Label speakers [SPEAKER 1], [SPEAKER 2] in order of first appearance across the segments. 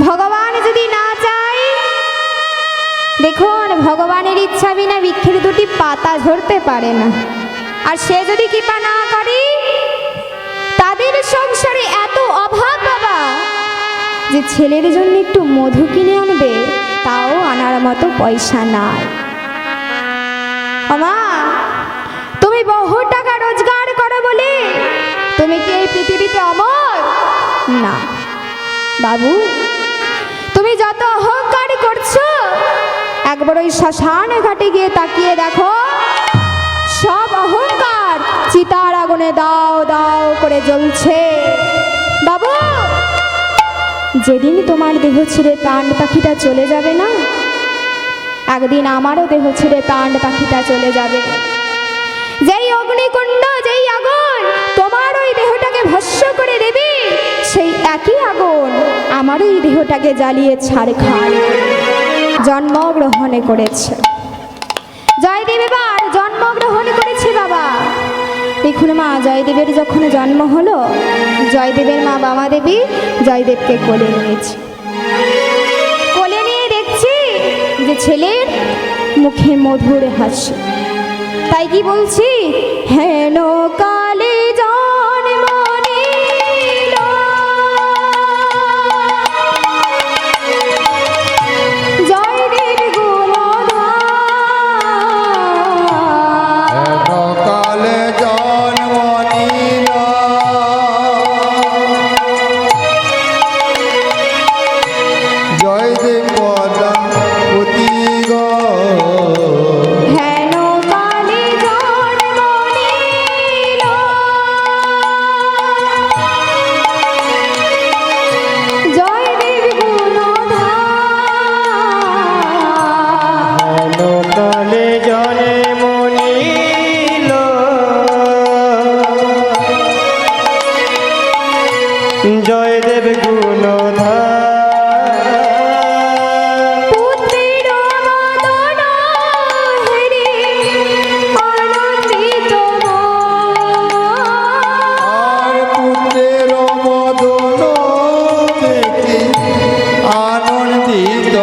[SPEAKER 1] ভগবান যদি না চায়, দেখুন ভগবানের ইচ্ছা বিনা বৃক্ষের দুটি পাতা ঝরতে পারে না। আর সে যদি কৃপা না করে, তাদের সংসারে এত অভাব বাবা যে ছেলের জন্য একটু মধু কিনে আনবে তাও আনার মতো পয়সা নাই। আমা, তুমি বহু টাকা রোজগার করো বলে তুমি কি এই পৃথিবীতে অমর? না বাবু, তুমি যত অহংকার করছো, একবার ওই শ্মশান ঘাটে গিয়ে তাকিয়ে দেখো, সব অহংকার চিতার আগুনে দাও দাও করে জ্বলছে। বাবু, যেদিন তোমার দেহ ছেড়ে প্রাণ পাখিটা চলে যাবে না, একদিন আমারও দেহ ছেড়ে প্রাণ পাখিটা চলে যাবে। যেই অগ্নিকুণ্ড, যেই আগুন তোমার ওই দেহটাকে ভস্ম করে দেবে, সেই একই আগুন আমার ওই দেহটাকে জ্বালিয়ে ছাড়খাড় জন্মগ্রহণ করেছে। জয়দেব এবার জন্মগ্রহণ করেছে বাবা। দেখুন মা, জয়দেবের যখন জন্ম হলো, জয়দেবের মা বামা দেবী জয়দেবকে কোলে নিয়েছে। কোলে নিয়ে দেখছি যে ছেলের মুখে মধুর হাসি। তাই কি বলছি, হেন কালে জন্ম নিল, জয়দেব গুণধর,
[SPEAKER 2] কালে জন্ম নিল, জয়দেব পদাপতি গো।
[SPEAKER 1] হেন কালে জন্ম নিল, জয়দেব গুণধর,
[SPEAKER 3] কালে জন্ম নিল, জয়দেব গুণধর,
[SPEAKER 1] পুত্রের মদন হেরে আনন্দিত
[SPEAKER 2] আর পুত্রের মদন দেখি আনন্দিত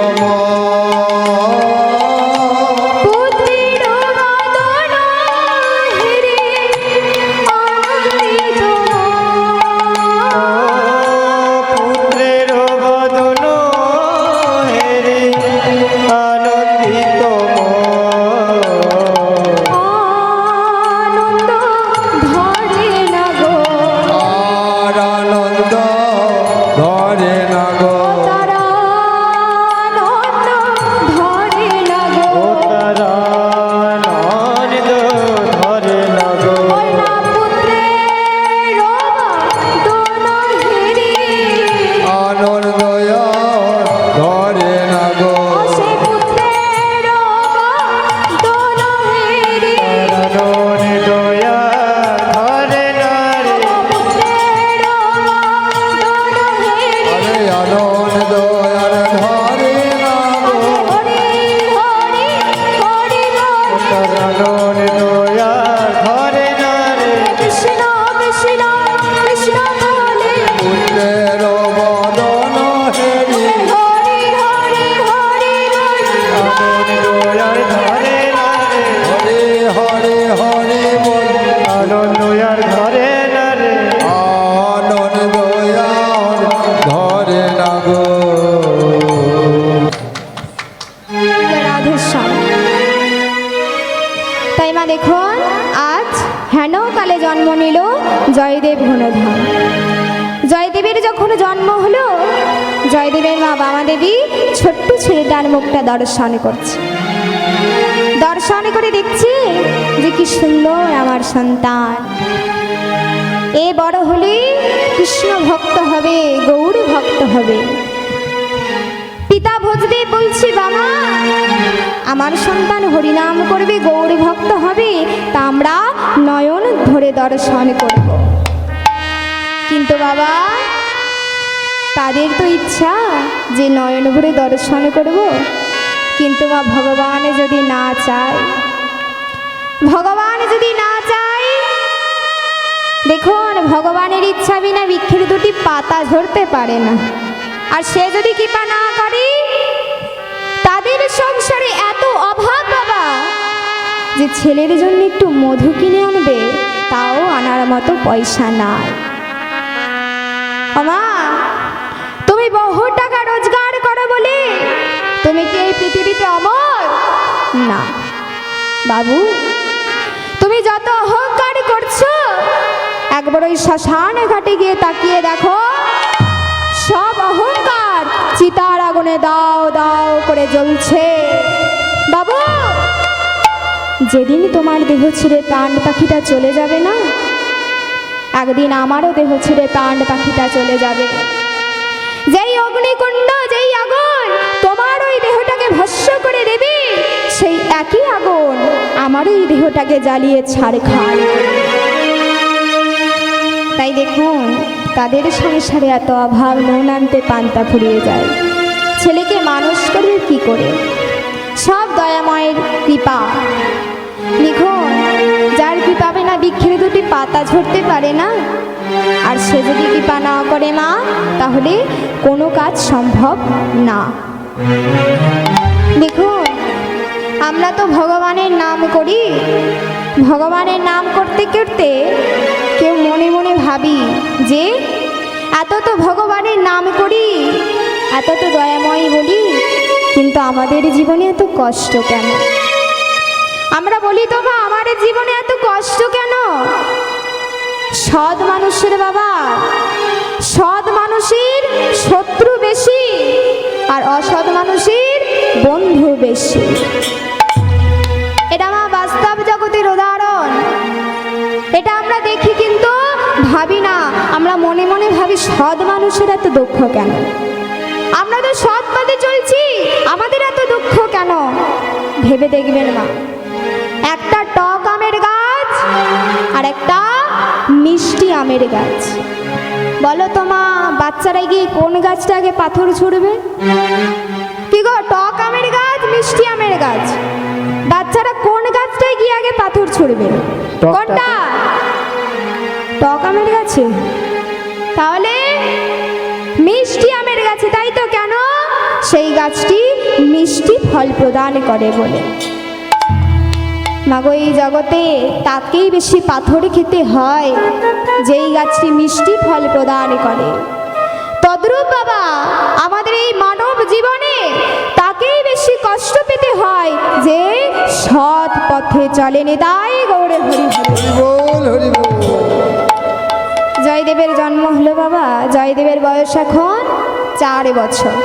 [SPEAKER 1] পুত্রের মদন হেরে আনন্দিত
[SPEAKER 3] পুত্রের বদন হেরে আনন্দিত
[SPEAKER 1] আনন্দ ধরে না গো,
[SPEAKER 2] আর আনন্দ ধরে না গো।
[SPEAKER 1] তারা আনন্দ ধরে না গো,
[SPEAKER 3] ও তারা আনন্দ ধরে না গো।
[SPEAKER 1] ওই না পুত্রের মদন হেরে
[SPEAKER 2] আনন্দ ধরে না গো।
[SPEAKER 1] সে পুত্রের মদন হেরে
[SPEAKER 3] আনন্দ দয়া ধরে না রে,
[SPEAKER 1] পুত্রের মদন হেরে
[SPEAKER 2] আরে আনন্দ আর ধরে না গো।
[SPEAKER 1] হরি হরি হরি হরি
[SPEAKER 3] তার আনন্দ দয়া ধরে না রে,
[SPEAKER 1] কৃষ্ণ কৃষ্ণ কৃষ্ণ বলে
[SPEAKER 2] পুত্রের বদন হেরি
[SPEAKER 1] হরি হরি হরি হরি
[SPEAKER 3] আনন্দ দয়া ধরে না রে,
[SPEAKER 2] হরে হরে হরে বল।
[SPEAKER 3] আনন্দ আর ধরে না রে,
[SPEAKER 2] আনন্দ আর ধরে না গো।
[SPEAKER 1] রাধেশ্যাম। তাই মা দেখুন, আজ হেন কালে জন্ম নিল জয়দেব গুণধর। জয়দেবের যখন জন্ম হলো, জয়দেবের মা বামা দেবী ছোট্ট ছেলেটার মুখটা দর্শন করছে। দর্শন করে দেখছি যে কি সুন্দর আমার সন্তান, এ বড় হলে কৃষ্ণ ভক্ত হবে, গৌর ভক্ত হবে। পিতা ভোজদেব বলছি, বাবা আমার সন্তান হরিনাম করবে, গৌর ভক্ত হবে, তা আমরা নয়ন ধরে দর্শন করব। কিন্তু বাবা তাদের তো ইচ্ছা যে নয়ন ভরে দর্শন করব, কিন্তু মা ভগবান যদি না চায়, ভগবান যদি না চায়, দেখুন ভগবানের ইচ্ছা বিনা বৃক্ষের দুটি পাতা ঝরতে পারে না। আর সে যদি কৃপা না করে, তাদের সংসারে এত অভাব বাবা যে ছেলের জন্য একটু মধু কিনে আনবে তাও আনার মতো পয়সা নাই। আমা, তুমি বহু টাকা রোজগার করো বলে তুমি কি এই পৃথিবীতে অমর? না বাবু, তুমি যত অহংকার করছো একবার ওই শ্মশান ঘাটে গিয়ে তাকিয়ে দেখো, সব অহংকার চিতার আগুনে দাও দাও করে জ্বলছে। বাবু, যেদিন তোমার দেহ ছেড়ে প্রাণ পাখিটা চলে যাবে না, একদিন আমারও দেহ ছেড়ে প্রাণ পাখিটা চলে যাবে। যেই অগ্নিকুণ্ড, যেই আগুন তোমার ওই দেহটাকে ভস্ম করে দেবে, সেই একই আগুন আমার এই দেহটাকে জ্বালিয়ে ছাড়খাড় করে দেবে। তাই দেখুন, তাদের সংসারে এত অভাব, নুন আনতে পান্তা ফুরিয়ে যায়। ছেলেকে মানুষ করবে কি করে? সব দয়াময়ের কৃপা। লিখুন, যার কৃপা বিনা বৃক্ষের দুটি পাতা ঝরতে পারে না, আর সে যদি কৃপা না করে মা, তাহলে কোনো কাজ সম্ভব না। দেখুন, আমরা তো ভগবানের নাম করি, ভগবানের নাম করতে করতে কেউ মনে মনে ভাবি যে এত তো ভগবানের নাম করি, এত তো দয়াময় বলি, কিন্তু আমাদের জীবনে এত কষ্ট কেন? আমরা বলি তো বা আমার জীবনে এত কষ্ট কেন? সৎ মানুষের বাবা, সৎ মানুষের শত্রু বেশি আর অসৎ মানুষের বন্ধু বেশি। এটা মা বাস্তব জগতের উদাহরণ। এটা আমরা দেখি কিন্তু ভাবি না। আমরা মনে মনে ভাবি সৎ মানুষের এত দুঃখ কেন? আমরা তো সৎ পথে চলছি, আমাদের এত দুঃখ কেন? ভেবে দেখবেন মা, একটা টক আমের গাছ আর একটা মিষ্টি আমের গাছ, বলো তো মা, বাচ্চারা গিয়ে কোন গাছটা আগে পাথর ছুড়বে? কি গো, টক আমের গাছ, মিষ্টি আমের গাছ, বাচ্চারা কোন গাছটায় গিয়ে আগে পাথর ছুড়বে? কোনটা? টক আমের গাছে। তাহলে মিষ্টি আমের গাছে, তাই তো? কেন? সেই গাছটি মিষ্টি ফল প্রদান করে বলে। মাগো, এই জগতে তাকেই বেশি পাথর খেতে হয় যেই গাছটি মিষ্টি ফল প্রদান করে। তদ্রূপ বাবা, আমাদের এই মানব জীবনে তাকেই বেশি কষ্ট পেতে হয় যে সৎ পথে চলেন। তাই গৌরে হরি হরি
[SPEAKER 2] বল, হরি বল।
[SPEAKER 1] জয়দেবের জন্ম হলো বাবা, জয়দেবের বয়স এখন 4 বছর।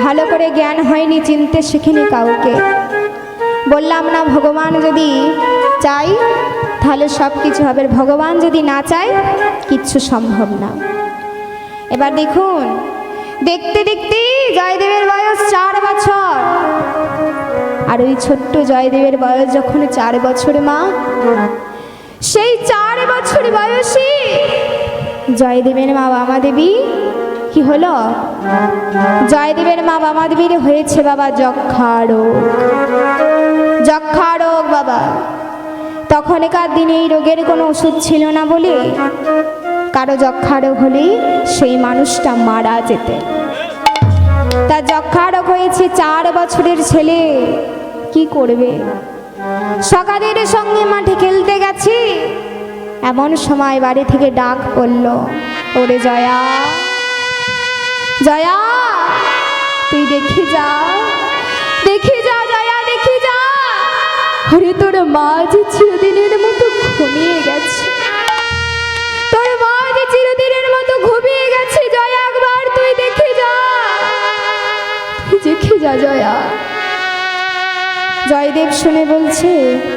[SPEAKER 1] ভালো করে জ্ঞান হয়নি, চিনতে শিখিনি কাউকে। বললাম না, ভগবান যদি চাই তাহলে সব কিছু হবে, ভগবান যদি না চায় কিচ্ছু সম্ভব না। এবার দেখুন, দেখতে দেখতে জয়দেবের বয়স 4 বছর। আর ওই ছোট্ট জয়দেবের বয়স যখন 4 বছর মা, সেই 4 বছর বয়সে জয়দেবের মা বামা দেবী কি হলো? জয়দেবের মা বামা দেবীর হয়েছে বাবা যক্ষা রোগ। যক্ষা রোগ বাবা। তখনকার দিনে এই রোগের কোনো ওষুধ ছিল না বলে কারো যক্ষা রোগ হলে সেই মানুষটা মারা যেতে। তার যক্ষা রোগ হয়েছে, 4 বছরের ছেলে, কি করবে? সকালের সঙ্গে মাঠে খেলতে গেছে, এমন সময় বাড়ি থেকে ডাক পড়ল, ওরে জয়া, জয়া তুই দেখে যা, দেখে যা জয়া, দেখে যা, ওরে তোর মা যে চিরদিনের মতো ঘুমিয়ে গেছে, তোর মা যে চিরদিনের মতো ঘুমিয়ে গেছে জয়া, একবার তুই দেখে যা, তুই দেখে যা জয়া। জয়দেব শুনে বলছে,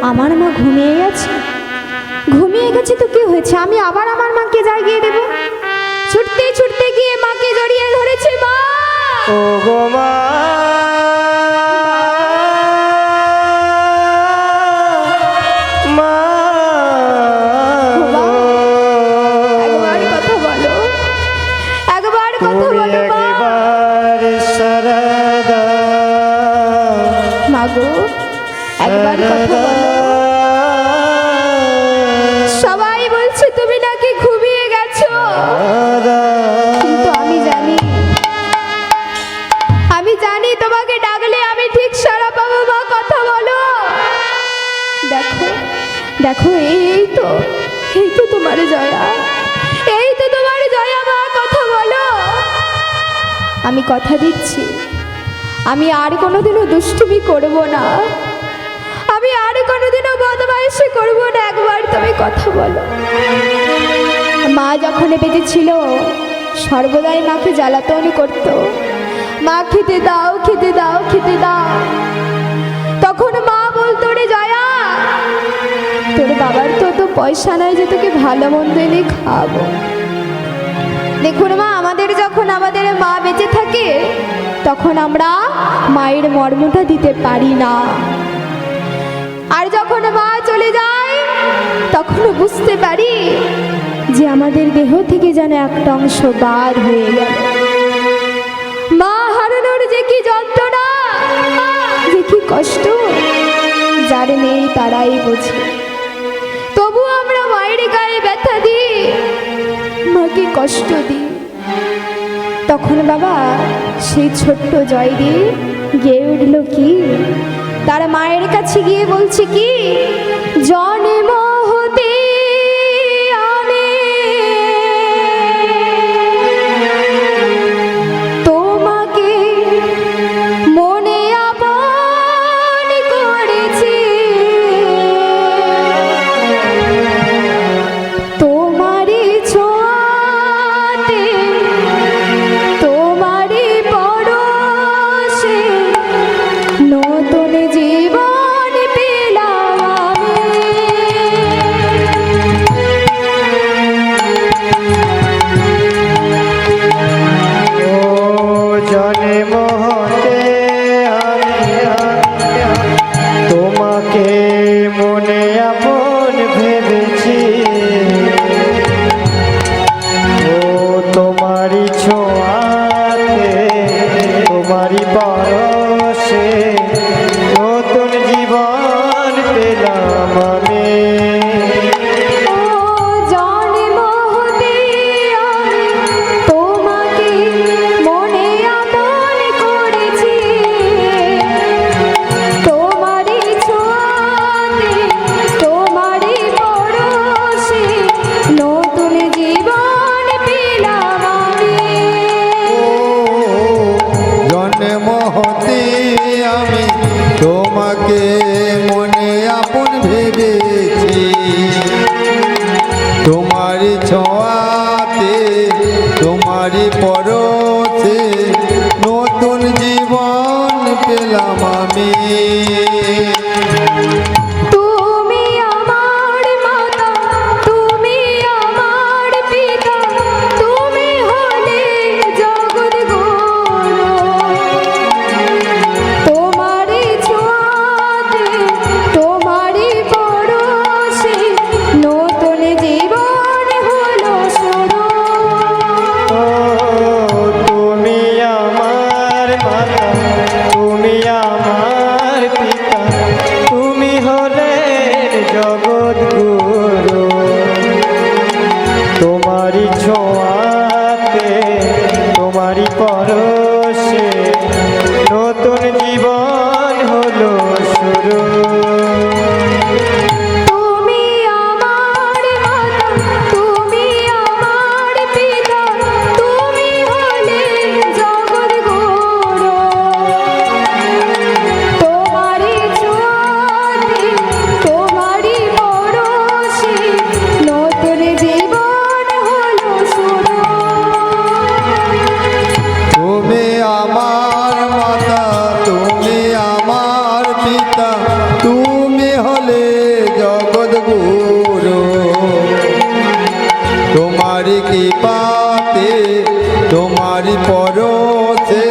[SPEAKER 1] আমার মা ঘুমিয়ে গেছে? ঘুমিয়ে গেছে তো কি হয়েছে, আমি আবার আমার মাকে জাগিয়ে দেব। ছুটতে ছুটতে গিয়ে মাকে জড়িয়ে ধরেছে। মা,
[SPEAKER 3] ও গো মা, মা,
[SPEAKER 1] একবার কথা বলো, একবার কথা
[SPEAKER 3] তুমি
[SPEAKER 1] বলো মা।
[SPEAKER 3] একবার সারদা,
[SPEAKER 1] মাগো একবার কথা বলো। সবাই বলছে তুমি নাকি ঘুমিয়ে গেছো, কিন্তু আমি জানি এই তো তোমার জয়া, এই তো তোমার জয়া। মা কথা বলো। আমি কথা দিচ্ছি, আমি আর কোনোদিনও দুষ্টুমি করব না, আমি আর কোনোদিনও বদমাইশি করব না। একবার তুমি কথা বলো। মা যখন বেঁচে ছিল সর্বদাই মাকে জ্বালাতন করত, মা খেতে দাও, খেতে দাও, খেতে দাও। তখন মা বলতো, রে জয়া, তোর বাবার তো পয়সা নাই যে তোকে ভালো মন্দ এনে খাওয়াবো। দেখুন মা, আমাদের যখন আমাদের মা বেঁচে থাকে তখন আমরা মায়ের মর্মটা দিতে পারি না, আর যখন মা চলে যায় তখন বুঝতে পারি যে আমাদের দেহ থেকে যেন একটা অংশ বার হয়ে গেল। মা হারানোর যে কি যন্ত্রণা, যে কি কষ্ট, যার নেই তারাই বোঝে। তবু আমরা মায়ের গায়ে ব্যথা দিই, মাকে কষ্ট দিই। তখন বাবা সেই ছোট্ট জয়দি গেয়ে উঠল কি, তার মায়ের কাছে গিয়ে বলছে কি, জন্ম হতে আমি তোমাকে মনে আপন করেছি, তোমারই ছোঁয়াতে তোমারই পরশে নতুন জীবন পেলাম আমি।
[SPEAKER 3] ও জন্ম হতে আমি তোমাকে মনে আপন ভেবেছি, ও তোমারই ছোঁয়াতে তোমারই পরশে নতুন জীবন পেলাম আমি।
[SPEAKER 1] ও জন্ম হতে আমি তোমাকে মনে আপন করেছি, তোমারই ছোঁয়াতে তোমারই পরশে নতুন জীবন পেলাম আমি।
[SPEAKER 2] জন্ম হতে আমি তোমাকে মনে আপন ভেবেছি, তোমারই ছোঁয়াতে তোমারই পরশে নতুন জীবন পেলাম আমি।
[SPEAKER 1] তুমি আমার মাতা, তুমি আমার পিতা, তুমি হলে জগৎগুরু, তোমারই ছোঁয়াতে তোমারই পরশে নতুন জীবন হলো শুরু।
[SPEAKER 3] ও তুমি আমার মাতা, তুমি আমার পিতা, তুমি হলে জগৎগুরু, তোমারই ছোঁয়াতে তোমারই পরশে নতুন জীবন হলো শুরু।
[SPEAKER 1] তুমি আমার মাতা, তুমি আমার পিতা, তুমি হলে জগৎগুরু, তোমারই ছোঁয়াতে তোমারই পরশে নতুন জীবন হলো শুরু।
[SPEAKER 2] তুমি আমার মাতা, তুমি আমার পিতা, তুমি হলে জগৎগুরু, তোমারি কৃপাতে তোমারি পরশে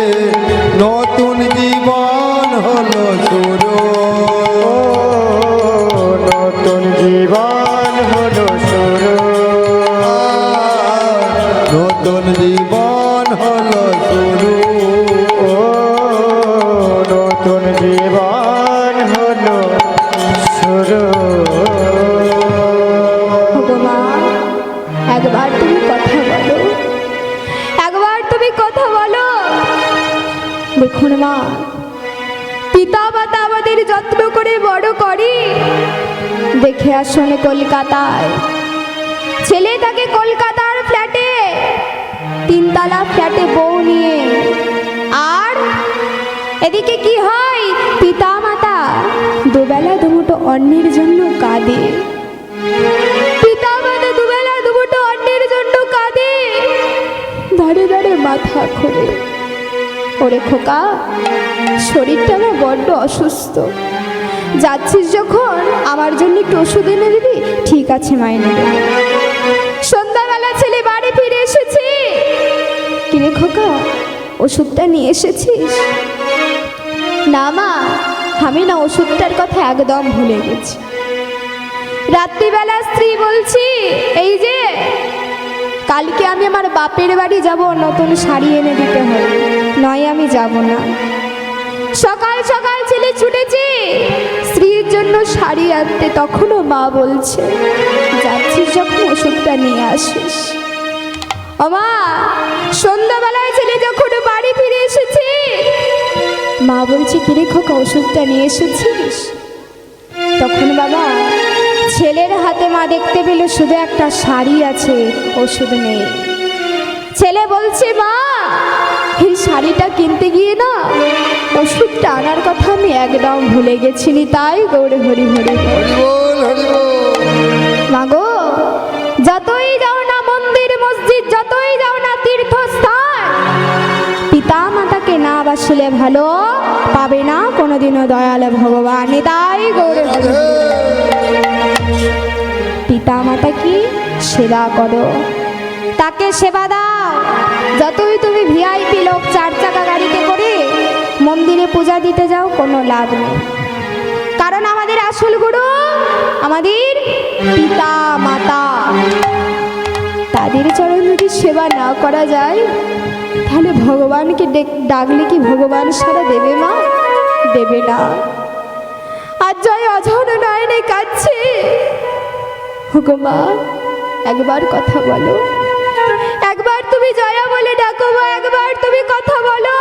[SPEAKER 2] নতুন জীবন হলো শুরু।
[SPEAKER 3] ও নতুন জীবন হলো শুরু।
[SPEAKER 2] নতুন জীবন হলো শুরু।
[SPEAKER 3] ও নতুন জীবন হলো শুরু।
[SPEAKER 1] ওগো মা, একবার তুমি কথা বলো, একবার তুমি কথা বলো। দেখুন মা, পিতা মাতা আমাদের যত্ন করে বড় করে, দেখে আসুন কলকাতায়। ছেলে থাকে কলকাতার ফ্ল্যাটে, তিনতলা ফ্ল্যাটে বউ নিয়ে। আর এদিকে কি হয়, পিতা মাতা দুবেলা দুমুঠো অন্যের জন্য কাঁদে। পিতা মাতা দুবেলা দুমুঠো অন্যের জন্য কাঁদে, দাঁড়ে দাঁড়ে মাথা ঘোরে। ওরে খোকা, শরীরটা না বড্ড অসুস্থ, যাচ্ছিস যখন আমার জন্য একটু ওষুধ এনে দিবি? ঠিক আছে মা, এনে দেব। সন্ধ্যাবেলা ছেলে বাড়ি ফিরে এসেছে। কিরে খোকা, ওষুধটা নিয়ে এসেছিস? না মা, আমি না ওষুধটার কথা একদম ভুলে গেছি। রাত্রিবেলা স্ত্রী বলছি, এই যে কালকে আমি আমার বাপের বাড়ি যাব, নতুন শাড়ি এনে দিতে হবে, নয় আমি যাব না। সকাল সকাল ছেলে ছুটেছে স্ত্রীর জন্য শাড়ি আনতে, তখনও মা বলছে, যাচ্ছিস যখন ওষুধটা নিয়ে আসিস। ও মা, সন্ধ্যাবেলায় ছেলে যখন বাড়ি ফিরে এসেছে, মা বলছে, কিরে খোকা, ওষুধটা নিয়ে এসেছিস? তখন বাবা ছেলের হাতে মা দেখতে পেল শুধু একটা শাড়ি আছে, ওষুধ নেই। ছেলে বলছে, মা এই শাড়িটা কিনতে গিয়ে না ওষুধটা আনার কথা আমি একদম ভুলে গেছিনি, তাই গৌড়ে হরি হরি বল।
[SPEAKER 2] হরি বল, হরি বল।
[SPEAKER 1] মা গো, যতই যাও না মন্দির মসজিদ, যতই যাও না তীর্থস্থান, পিতা মাতাকে না বাসলে ভালো পাবে না কোনোদিনও দয়াল ভগবান, তাই গৌড়ে হরি হরি বল। পিতা মাতা কি সেবা করো, তাকে সেবা দাও। যতই তুমি ভিআইপি লোক 4 চাকা গাড়িতে করে মন্দিরে পূজা দিতে যাও, কোনো লাভ নেই। কারণ আমাদের আসল গুরু আমাদের পিতা মাতা, তাদের চরণ যদি সেবা না করা যায়, তাহলে ভগবানকে ডাকলে কি ভগবান সারা দেবে মা? দেবে না। আর জয় অঝর নয়নে কাঁদছে, হুগো মা একবার কথা বলো, একবার তুমি জয়া বলে ডাকো মা, একবার তুমি কথা বলো।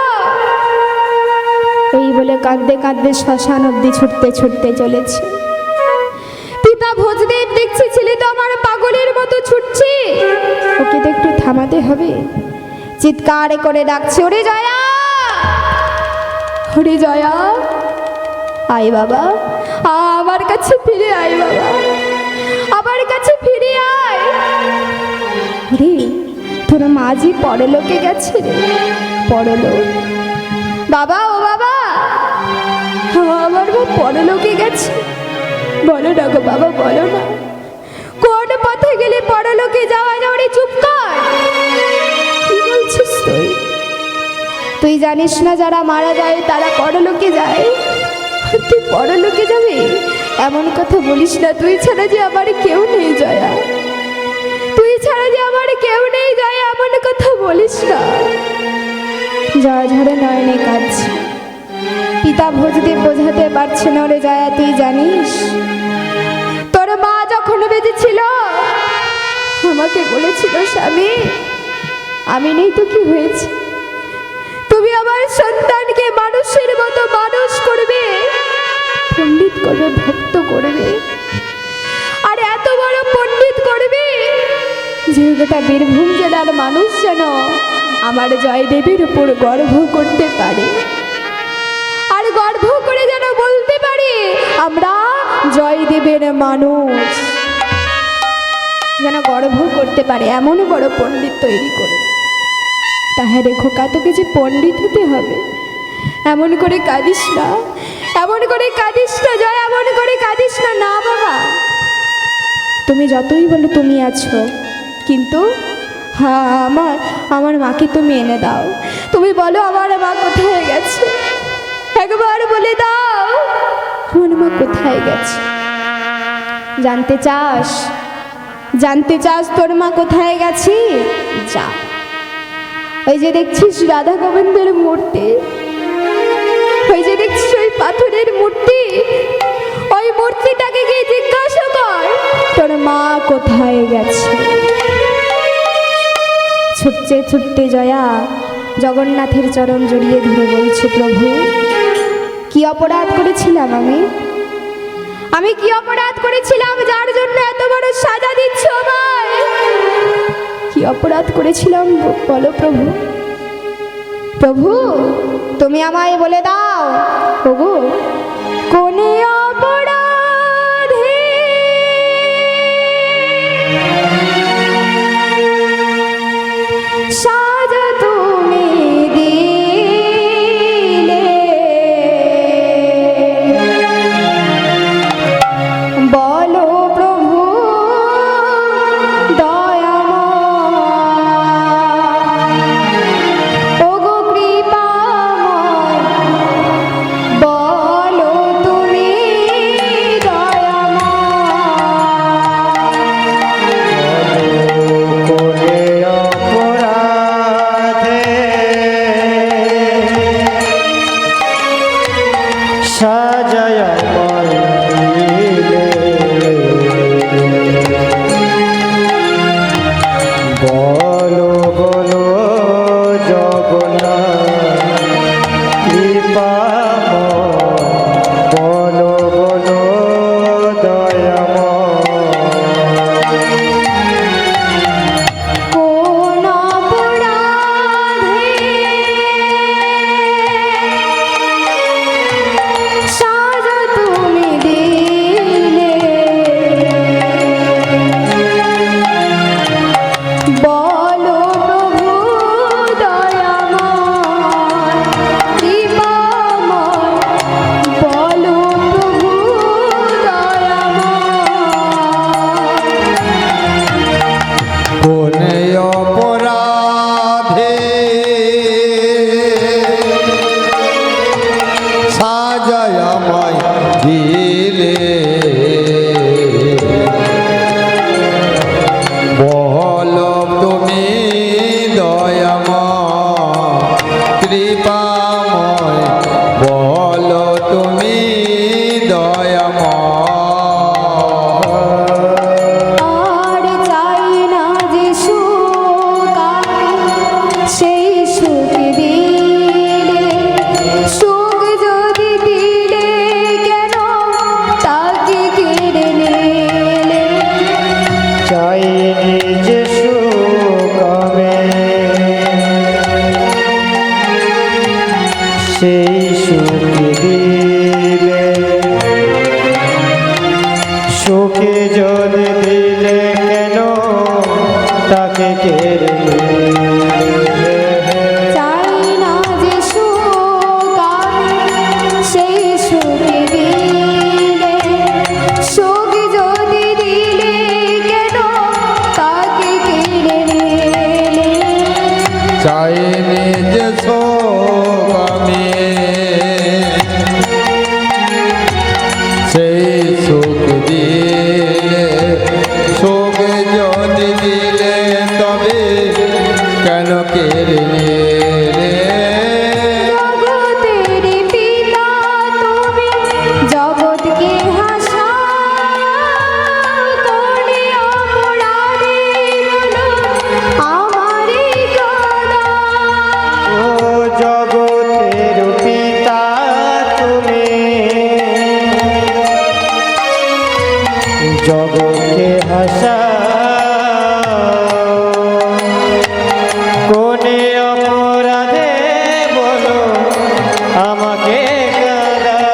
[SPEAKER 1] এই বলে কাঁদতে কাঁদতে শ্মশান অব্দি ছুটতে ছুটতে চলেছে। পিতা ভোজদেব দেখছে ছেলে তো আমার পাগলের মতো ছুটছে, ওকে তো একটু থামাতে হবে। চিৎকার করে ডাকছে, ওরে জয়া, ওরে জয়া, আয় বাবা, আমার কাছে ফিরে আয় বাবা, আমার কাছে ফিরে আয়। রে তোর মাঝি পরলোকে গেছে রে, পরলোক। বাবা, ও বাবা, আমার মা পরলোকে গেছে। বলো না গো বাবা, বলো না, কোন পথে গেলে পরলোকে যাওয়া যাও? রে চুপ কর, কি বলছিস তুই? তুই জানিস না যারা মারা যায় তারা পরলোকে যায়, তুই পরলোকে যাবি? এমন কথা বলিস না, তুই ছাড়া যে আমার কেউ নেই জয়া, তুই ছাড়া যে আমার কেউ নেই জয়া, এমন কথা বলিস না। জয়া ঝরে নয়নে কাঁদছে। পিতা ভোজদেব বোঝাতে পারছে না, ওরে জয়া তুই জানিস তোর মা যখন বেঁচে ছিল আমাকে বলেছিল, স্বামী আমি নেই তো কি হয়েছে, তুমি আমার সন্তানকে মানুষের মতো মানুষ করবে, পণ্ডিত করবে, ভক্ত করবে, আর এত বড় পণ্ডিত করবে যে গোটা বীরভূম জেলার মানুষ যেন আমার জয়দেবের উপর গর্ব করতে পারে, আর গর্ব করে যেন বলতে পারে আমরা জয়দেবের মানুষ, যেন গর্ব করতে পারে, এমন বড় পণ্ডিত তৈরি করে। তাহলে খোকা তোকে যে পণ্ডিত হতে হবে, এমন করে কাঁদিস না, এমন করে কাঁদিস না জয়, এমন করে কাঁদিস না। না বাবা, তুমি যতই বলো তুমি আছো, কিন্তু হ্যাঁ আমার মাকে তুমি এনে দাও। তুমি বলো আমার মা কোথায় গেছে, একবার বলে দাও আমার মা কোথায় গেছে। জানতে চাস, জানতে চাস তোর মা কোথায় গেছে? যা, ওই যে দেখছিস রাধা গোবিন্দের মূর্তি, ওই যে দেখছিস ওই পাথরের মূর্তি, ওই মূর্তিটাকে গিয়ে জিজ্ঞাসা কর তোর মা কোথায় গেছে। ছুটতে ছুটতে জয়া জগন্নাথের চরণ জড়িয়ে ধরে বলছে, প্রভু কি অপরাধ করেছিলাম আমি? আমি কি অপরাধ করেছিলাম যার জন্য এত বড় সাজা দিচ্ছ আমায়? কি অপরাধ করেছিলাম বলো প্রভু। প্রভু তুমি আমায় বলে দাও প্রভু, কোন অপরাধে সাজা তুমি দিলে, বলো প্রভু দয়াময়, ওগো কৃপাময়, বলো তুমি দয়াময়।
[SPEAKER 3] কোনে অপরাধে সাজায় আমায় দিলে, বলো বলো জগন্নাথ কৃপাময়, বলো বলো দয়াময়।
[SPEAKER 1] কোন অপরাধে সাজা তুমি দিলে, বলো প্রভু দয়াময়, কৃপাময়, বলো প্রভু দয়াময়।
[SPEAKER 2] কোনে অপরাধে সাজায় আমায় দিলে, বলো তুমি দয়াময় কৃপাময়, বলো তুমি দয়াময়।
[SPEAKER 1] আর চাই না যে সুখ আমি, সেই সুখ দিলে, সুখ যদি দিলে কেন তাকে কেড়ে নিলে।
[SPEAKER 3] চাইনি যে সুখ আমি, সেই সুখ দিলে, সুখে যদি দিলে কেন তাকে কেড়ে নিলে।
[SPEAKER 1] চাই না যে সুখ আমি, সেই সুখ দিলে, সুখ যদি দিলে কেন তাকে কেড়ে নিলে।
[SPEAKER 2] চাইনি যে শোক আমি, সেই সুখ দিলে, সুখ যদি দিলে তবে কেন কেড়ে নিলে।
[SPEAKER 1] জগতের পিতা তুমি, জগৎকে হাসাও, কোন অপরাধে বলো আমারে কাঁদাও।
[SPEAKER 3] ও জগতের পিতা তুমি, জগৎকে হাসাও, কোনে অপরাধে বলো আমাকে কাঁদাও।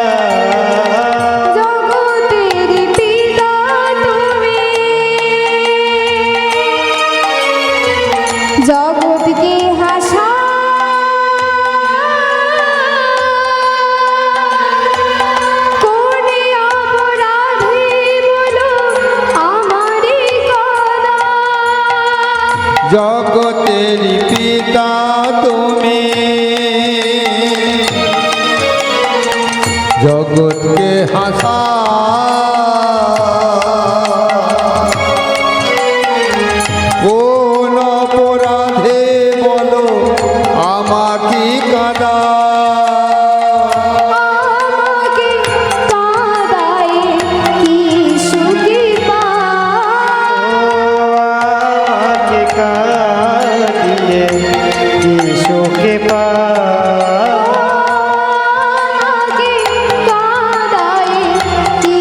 [SPEAKER 1] জগতের পিতা তুমি, জগৎকে হাসাও, কোন অপরাধে বলো আমারে কাঁদাও।
[SPEAKER 2] জগতের পিতা তুমি, জগৎকে হাসা, কোন অপরাধে বলো আমাকে কাঁদা।
[SPEAKER 1] আমাকে কাঁদায় কি সুখী
[SPEAKER 3] আমাকে কাঁদিয়ে কি সুখে পাও।
[SPEAKER 1] আমাকে কাঁদায় কি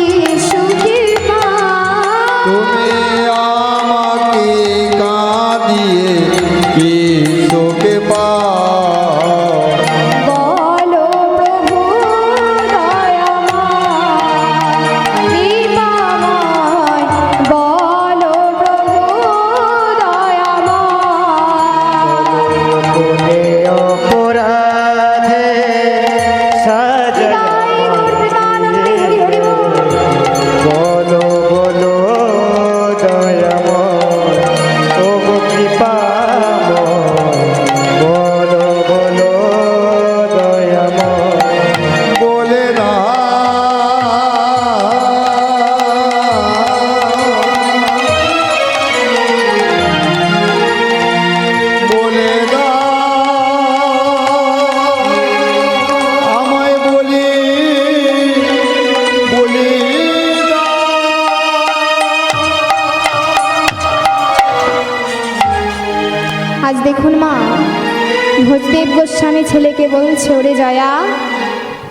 [SPEAKER 1] রূপদেব গোস্বামী ছেলেকে বলছে, ওরে জয়া,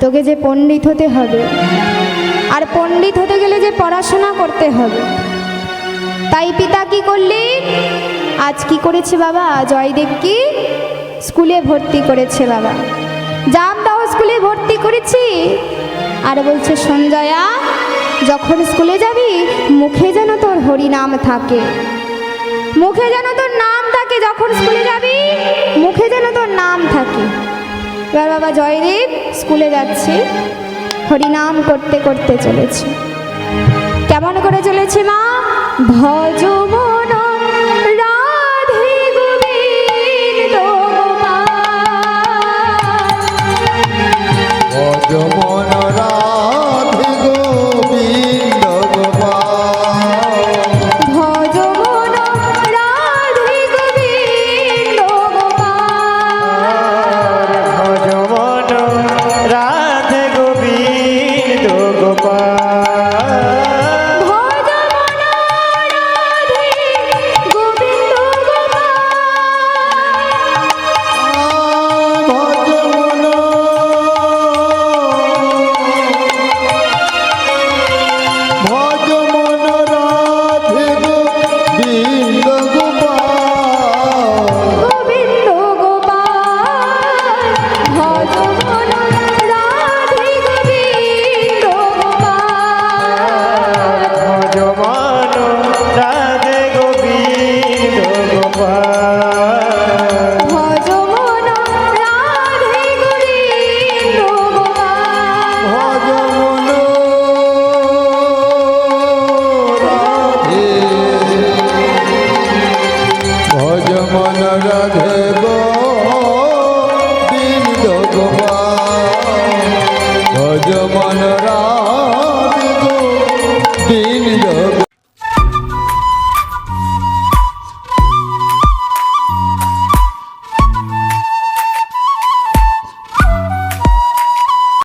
[SPEAKER 1] তোকে যে পণ্ডিত হতে হবে, আর পণ্ডিত হতে গেলে যে পড়াশোনা করতে হবে। তাই পিতা কি করলেন? আজ কি করেছে বাবা? জয়দেবকে স্কুলে ভর্তি করেছে বাবা, জামদাহ স্কুলে ভর্তি করেছি। আর বলছে, সঞ্জয়া, যখন স্কুলে যাবি মুখে যেন তোর হরিনাম থাকে, মুখে যেন তোর নাম থাকে, যখন স্কুলে যাবি মুখে যেন তোর নাম থাকে। এবার বাবা জয়দেব স্কুলে যাচ্ছে, হরিনাম করতে করতে চলেছে। কেমন করে চলেছে মা? ভজ মন রাধে গোবিন্দ গোপাল,
[SPEAKER 2] ভজ